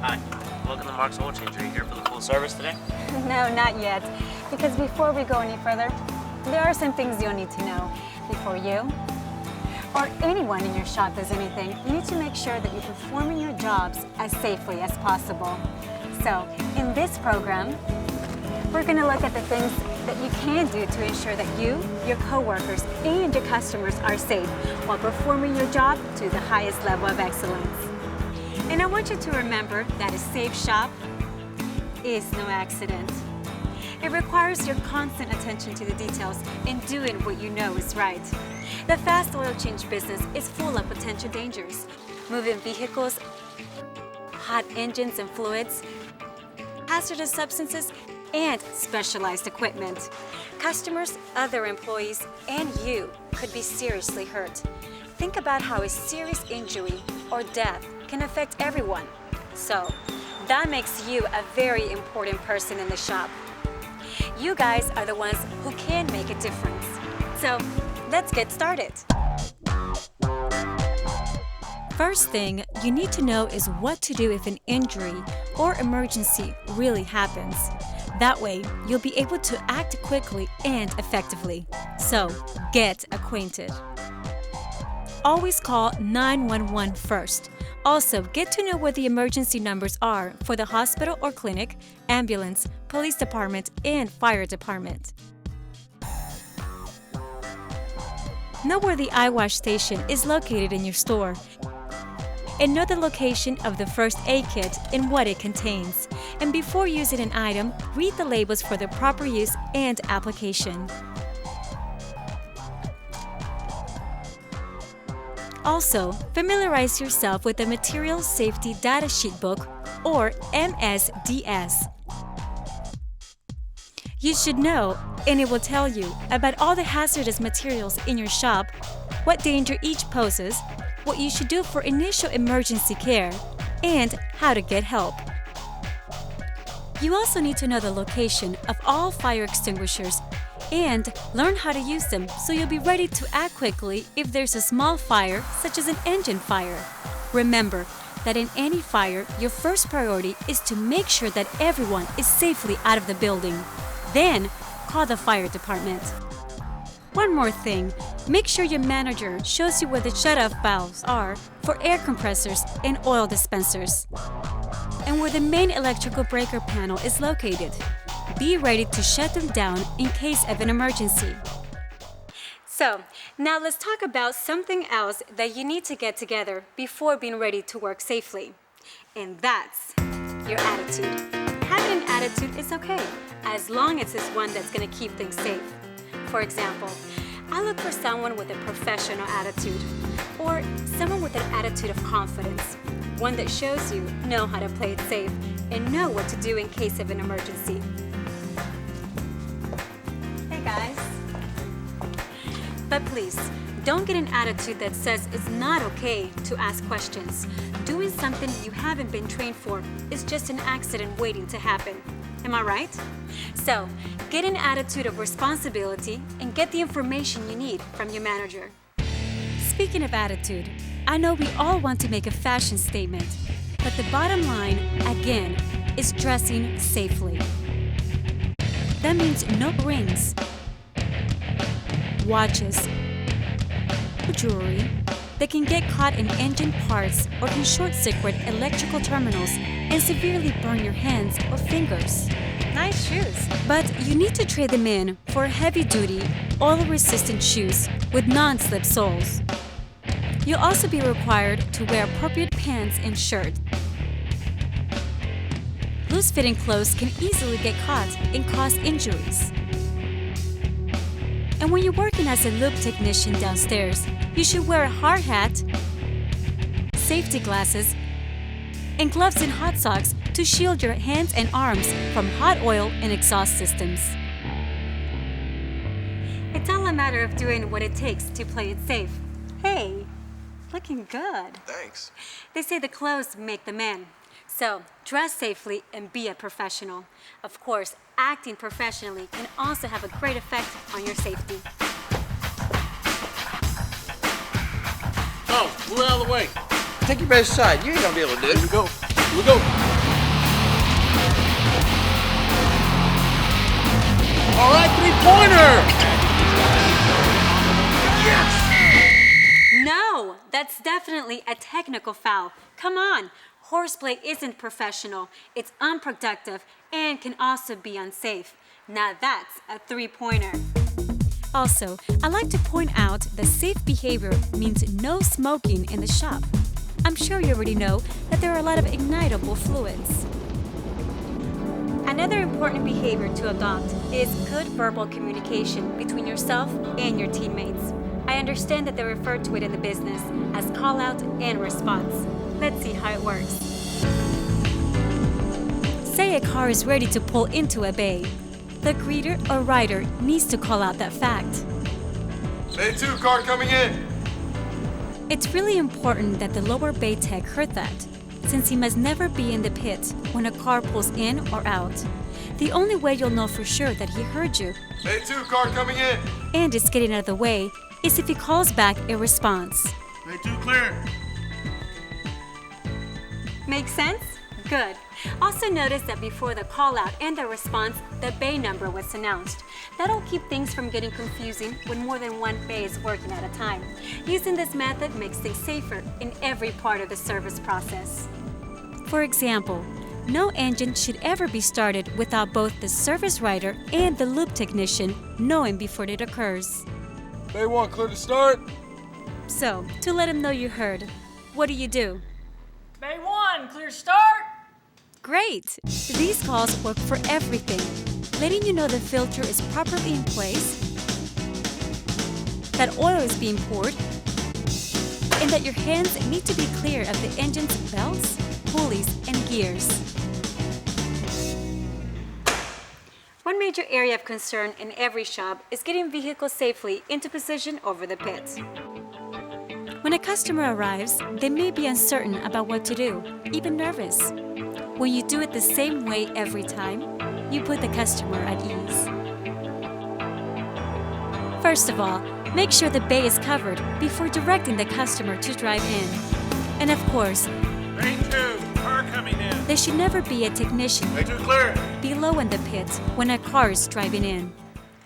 Hi, welcome to Mark's Oil Change. Are you here for the full service today? No, not yet. Because before we go any further, there are some things you'll need to know. Before you or anyone in your shop does anything, you need to make sure that you're performing your jobs as safely as possible. So, in this program, we're going to look at the things that you can do to ensure that you, your coworkers, and your customers are safe while performing your job to the highest level of excellence. And I want you to remember that a safe shop is no accident. It requires your constant attention to the details and doing what you know is right. The fast oil change business is full of potential dangers. Moving vehicles, hot engines and fluids, hazardous substances, and specialized equipment. Customers, other employees, and you could be seriously hurt. Think about how a serious injury or death can affect everyone. So, that makes you a very important person in the shop. You guys are the ones who can make a difference. So, let's get started. First thing you need to know is what to do if an injury or emergency really happens. That way, you'll be able to act quickly and effectively. So, get acquainted. Always call 911 first. Also, get to know what the emergency numbers are for the hospital or clinic, ambulance, police department, and fire department. Know where the eye wash station is located in your store. And know the location of the first aid kit and what it contains. And before using an item, read the labels for the proper use and application. Also, familiarize yourself with the Material Safety Data Sheet Book, or MSDS. You should know, and it will tell you about all the hazardous materials in your shop, what danger each poses, what you should do for initial emergency care, and how to get help. You also need to know the location of all fire extinguishers and learn how to use them so you'll be ready to act quickly if there's a small fire, such as an engine fire. Remember that in any fire, your first priority is to make sure that everyone is safely out of the building. Then, call the fire department. One more thing, make sure your manager shows you where the shut-off valves are for air compressors and oil dispensers, and where the main electrical breaker panel is located. Be ready to shut them down in case of an emergency. So, now let's talk about something else that you need to get together before being ready to work safely. And that's your attitude. Having an attitude is okay, as long as it's one that's going to keep things safe. For example, I look for someone with a professional attitude, or someone with an attitude of confidence, one that shows you know how to play it safe and know what to do in case of an emergency. Hey guys. But please, don't get an attitude that says it's not okay to ask questions. Doing something you haven't been trained for is just an accident waiting to happen. Am I right? So, get an attitude of responsibility and get the information you need from your manager. Speaking of attitude, I know we all want to make a fashion statement, but the bottom line, again, is dressing safely. That means no rings, watches, jewelry that can get caught in engine parts or can short-circuit electrical terminals and severely burn your hands or fingers. Nice shoes. But you need to trade them in for heavy-duty, oil-resistant shoes with non-slip soles. You'll also be required to wear appropriate pants and shirt. Loose-fitting clothes can easily get caught and cause injuries. And when you're working as a lube technician downstairs, you should wear a hard hat, safety glasses, and gloves and hot socks to shield your hands and arms from hot oil and exhaust systems. It's all a matter of doing what it takes to play it safe. Hey, looking good. Thanks. They say the clothes make the man. So, dress safely and be a professional. Of course, acting professionally can also have a great effect on your safety. Oh, move out of the way. Take your best shot. You ain't gonna be able to do it. Here we go. Here we go. All right, three-pointer! No, that's definitely a technical foul. Come on, horseplay isn't professional. It's unproductive and can also be unsafe. Now that's a three-pointer. Also, I like to point out that safe behavior means no smoking in the shop. I'm sure you already know that there are a lot of ignitable fluids. Another important behavior to adopt is good verbal communication between yourself and your teammates. I understand that they refer to it in the business as call-out and response. Let's see how it works. Say a car is ready to pull into a bay. The greeter or rider needs to call out that fact. Bay 2, car coming in. It's really important that the lower bay tech heard that, since he must never be in the pit when a car pulls in or out. The only way you'll know for sure that he heard you, Bay 2, car coming in. and is getting out of the way, is if he calls back a response. Bay 2, clear. Make sense? Good. Also notice that before the call out and the response, the bay number was announced. That'll keep things from getting confusing when more than one bay is working at a time. Using this method makes things safer in every part of the service process. For example, no engine should ever be started without both the service writer and the lube technician knowing before it occurs. Bay 1, clear to start. So, to let him know you heard, what do? Bay 1, clear start! Great! These calls work for everything. Letting you know the filter is properly in place, that oil is being poured, and that your hands need to be clear of the engine's belts, pulleys, and gears. One major area of concern in every shop is getting vehicles safely into position over the pits. When a customer arrives, they may be uncertain about what to do, even nervous. When you do it the same way every time, you put the customer at ease. First of all, make sure the bay is covered before directing the customer to drive in. And of course, Bay 2, car coming in. there should never be a technician Bay 2, clear. below in the pit when a car is driving in.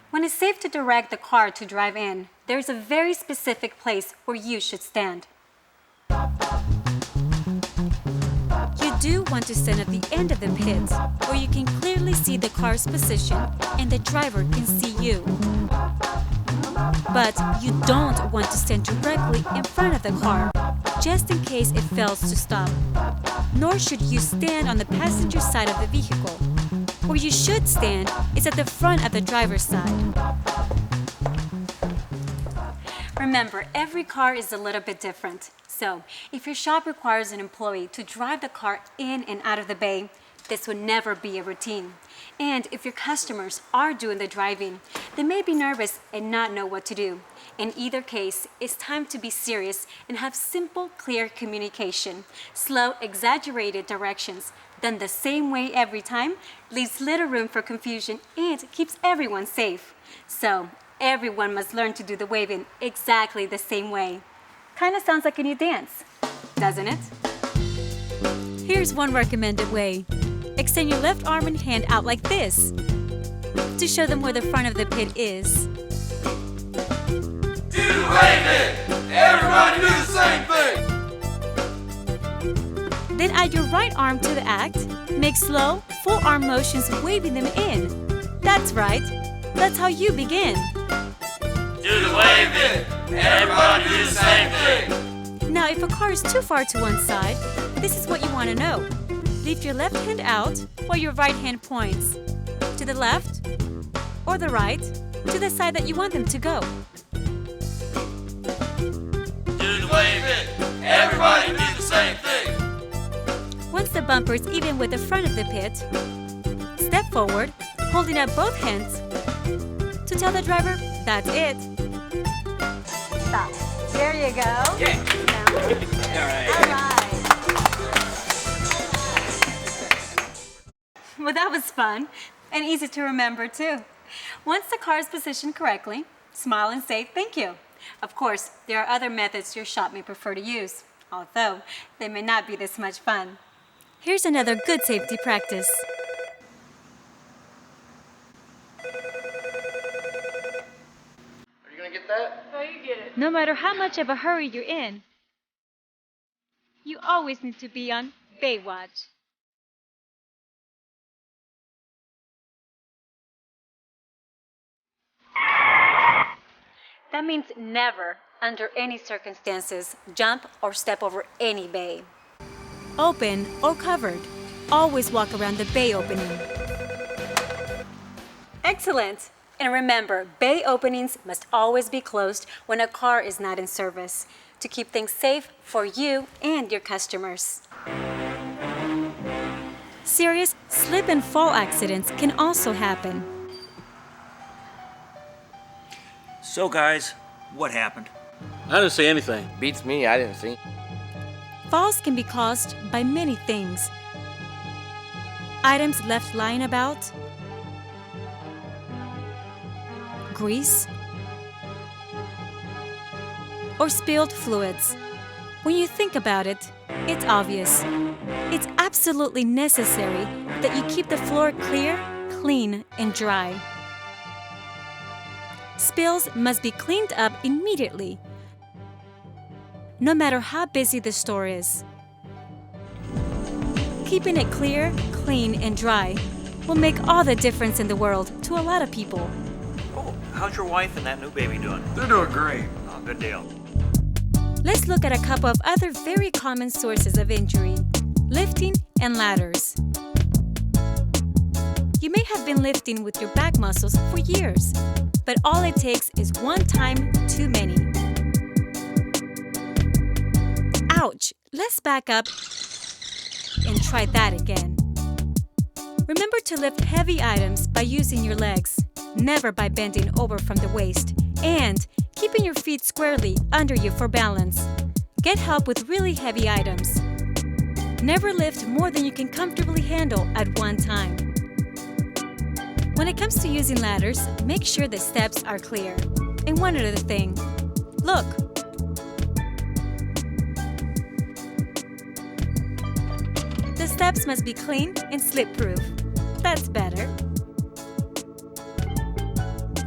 When it's safe to direct the car to drive in, there's a very specific place where you should stand. You do want to stand at the end of the pit, where you can clearly see the car's position and the driver can see you. But you don't want to stand directly in front of the car, just in case it fails to stop. Nor should you stand on the passenger side of the vehicle. Where you should stand is at the front of the driver's side. Remember, every car is a little bit different. So, if your shop requires an employee to drive the car in and out of the bay, this would never be a routine. And if your customers are doing the driving, they may be nervous and not know what to do. In either case, it's time to be serious and have simple, clear communication. Slow, exaggerated directions done the same way every time leaves little room for confusion and keeps everyone safe. So, everyone must learn to do the waving exactly the same way. Kinda sounds like a new dance, doesn't it? Here's one recommended way. Extend your left arm and hand out like this to show them where the front of the pit is. Do the waving. Everybody do the same thing. Then add your right arm to the act. Make slow, full arm motions waving them in. That's right. That's how you begin. Do the waving. Everybody do the same thing. Now, if a car is too far to one side, this is what you want to know. Lift your left hand out while your right hand points. To the left or the right, to the side that you want them to go. Do the waving. Everybody do the same thing. Once the bumper is even with the front of the pit, step forward, holding up both hands to tell the driver, that's it. Stop. There you go. Yeah. Now. All right. All right. Well, that was fun and easy to remember too. Once the car is positioned correctly, smile and say thank you. Of course, there are other methods your shop may prefer to use, although they may not be this much fun. Here's another good safety practice. No matter how much of a hurry you're in, you always need to be on Baywatch. That means never, under any circumstances, jump or step over any bay. Open or covered, always walk around the bay opening. Excellent! And remember, bay openings must always be closed when a car is not in service to keep things safe for you and your customers. Serious slip and fall accidents can also happen. So guys, what happened? I didn't see anything. Beats me, I didn't see. Falls can be caused by many things. Items left lying about, grease, or spilled fluids. When you think about it, it's obvious. It's absolutely necessary that you keep the floor clear, clean, and dry. Spills must be cleaned up immediately, no matter how busy the store is. Keeping it clear, clean, and dry will make all the difference in the world to a lot of people. Oh, how's your wife and that new baby doing? They're doing great. Oh, good deal. Let's look at a couple of other very common sources of injury: lifting and ladders. You may have been lifting with your back muscles for years, but all it takes is one time too many. Ouch! Let's back up and try that again. Remember to lift heavy items by using your legs, never by bending over from the waist, and keeping your feet squarely under you for balance. Get help with really heavy items. Never lift more than you can comfortably handle at one time. When it comes to using ladders, make sure the steps are clear. And one other thing, look. The steps must be clean and slip-proof. That's better.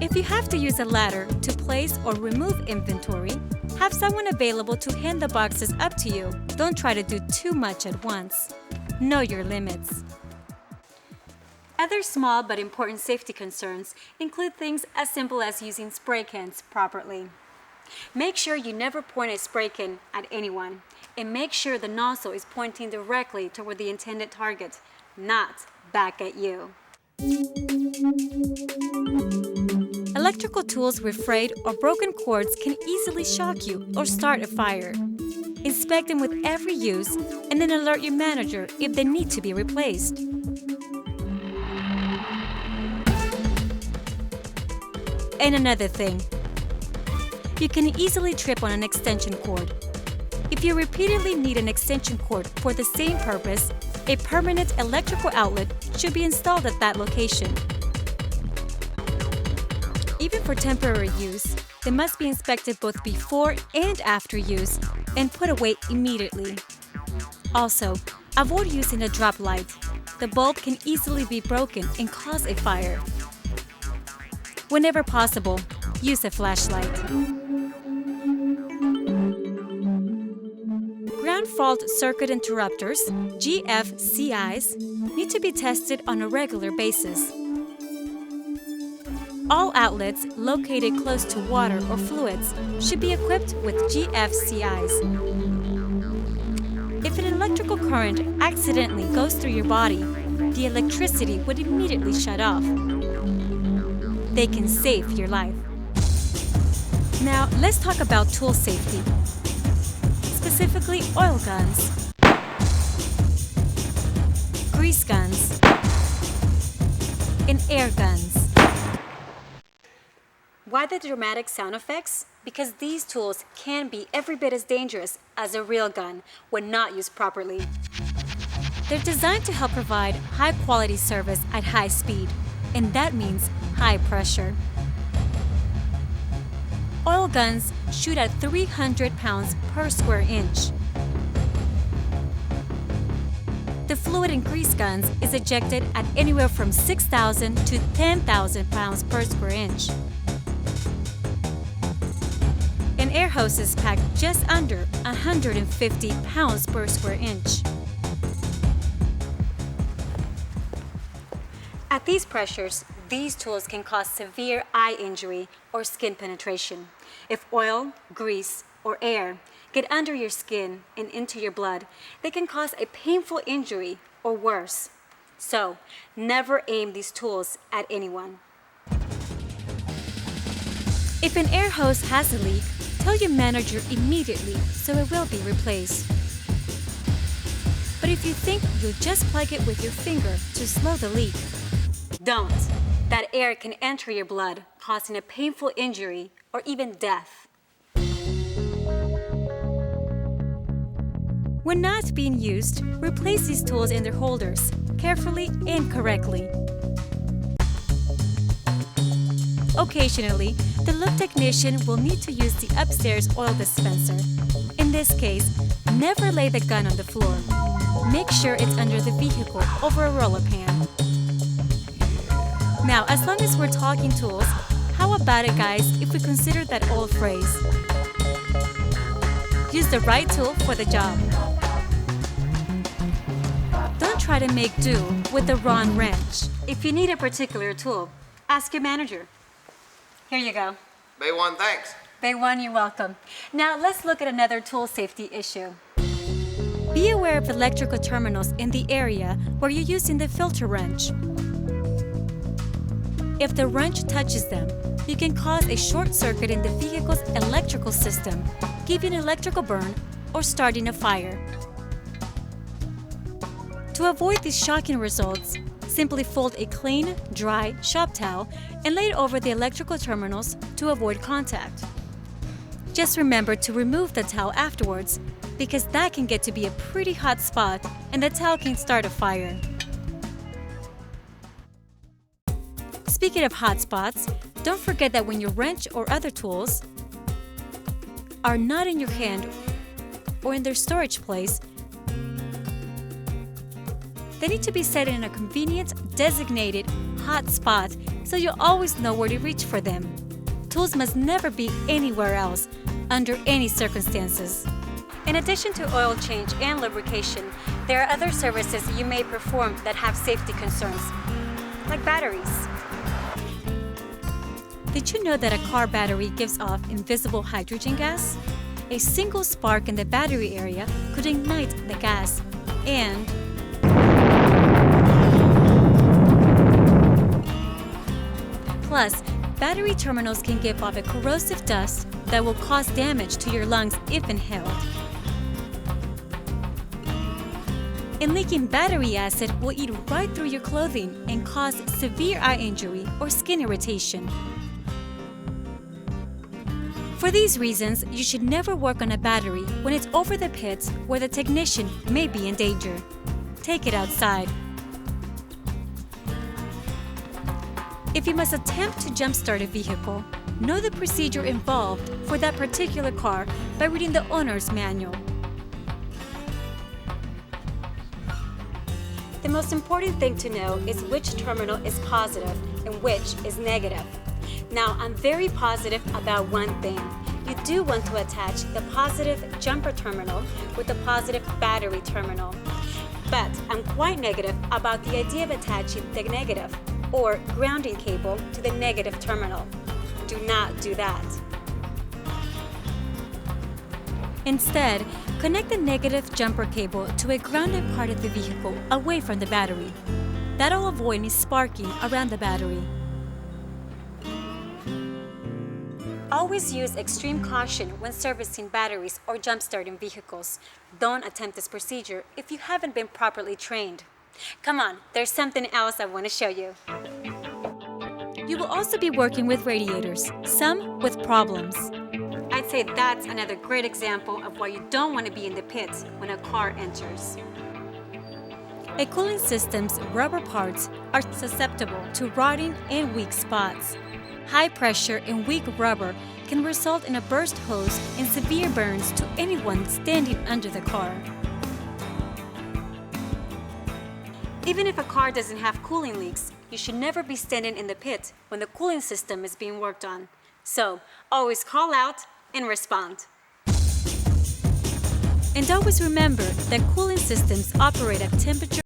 If you have to use a ladder to place or remove inventory, have someone available to hand the boxes up to you. Don't try to do too much at once. Know your limits. Other small but important safety concerns include things as simple as using spray cans properly. Make sure you never point a spray can at anyone, and make sure the nozzle is pointing directly toward the intended target, not back at you. Electrical tools with frayed or broken cords can easily shock you or start a fire. Inspect them with every use and then alert your manager if they need to be replaced. And another thing, you can easily trip on an extension cord. If you repeatedly need an extension cord for the same purpose, a permanent electrical outlet should be installed at that location. Even for temporary use, they must be inspected both before and after use and put away immediately. Also, avoid using a drop light. The bulb can easily be broken and cause a fire. Whenever possible, use a flashlight. Ground fault circuit interrupters, GFCIs, need to be tested on a regular basis. All outlets located close to water or fluids should be equipped with GFCIs. If an electrical current accidentally goes through your body, the electricity would immediately shut off. They can save your life. Now, let's talk about tool safety, specifically oil guns, grease guns, and air guns. Why the dramatic sound effects? Because these tools can be every bit as dangerous as a real gun when not used properly. They're designed to help provide high-quality service at high speed, and that means high pressure. Oil guns shoot at 300 pounds per square inch. The fluid in grease guns is ejected at anywhere from 6,000 to 10,000 pounds per square inch. And An air hose is packed just under 150 pounds per square inch. At these pressures, these tools can cause severe eye injury or skin penetration. If oil, grease, or air get under your skin and into your blood, they can cause a painful injury or worse. So, never aim these tools at anyone. If an air hose has a leak, tell your manager immediately so it will be replaced. But if you think you'll just plug it with your finger to slow the leak, don't. That air can enter your blood, causing a painful injury or even death. When not being used, replace these tools in their holders, carefully and correctly. Occasionally, the Lube technician will need to use the upstairs oil dispenser. In this case, never lay the gun on the floor. Make sure it's under the vehicle over a roller pan. Now, as long as we're talking tools, how about it, guys, if we consider that old phrase? Use the right tool for the job. Don't try to make do with the wrong wrench. If you need a particular tool, ask your manager. Here you go. Bay 1, thanks. Bay 1, you're welcome. Now, let's look at another tool safety issue. Be aware of electrical terminals in the area where you're using the filter wrench. If the wrench touches them, you can cause a short circuit in the vehicle's electrical system, giving an electrical burn or starting a fire. To avoid these shocking results, simply fold a clean, dry shop towel and lay it over the electrical terminals to avoid contact. Just remember to remove the towel afterwards, because that can get to be a pretty hot spot and the towel can start a fire. Speaking of hot spots, don't forget that when your wrench or other tools are not in your hand or in their storage place, they need to be set in a convenient, designated hot spot so you'll always know where to reach for them. Tools must never be anywhere else, under any circumstances. In addition to oil change and lubrication, there are other services you may perform that have safety concerns, like batteries. Did you know that a car battery gives off invisible hydrogen gas? A single spark in the battery area could ignite the gas, and plus, battery terminals can give off a corrosive dust that will cause damage to your lungs if inhaled. And leaking battery acid will eat right through your clothing and cause severe eye injury or skin irritation. For these reasons, you should never work on a battery when it's over the pits where the technician may be in danger. Take it outside. If you must attempt to jumpstart a vehicle, know the procedure involved for that particular car by reading the owner's manual. The most important thing to know is which terminal is positive and which is negative. Now, I'm very positive about one thing. You do want to attach the positive jumper terminal with the positive battery terminal. But I'm quite negative about the idea of attaching the negative or grounding cable to the negative terminal. Do not do that. Instead, connect the negative jumper cable to a grounded part of the vehicle away from the battery. That'll avoid any sparking around the battery. Always use extreme caution when servicing batteries or jump-starting vehicles. Don't attempt this procedure if you haven't been properly trained. Come on, there's something else I want to show you. You will also be working with radiators, some with problems. I'd say that's another great example of why you don't want to be in the pits when a car enters. A cooling system's rubber parts are susceptible to rotting and weak spots. High pressure and weak rubber can result in a burst hose and severe burns to anyone standing under the car. Even if a car doesn't have cooling leaks, you should never be standing in the pit when the cooling system is being worked on. So, always call out and respond. And always remember that cooling systems operate at temperature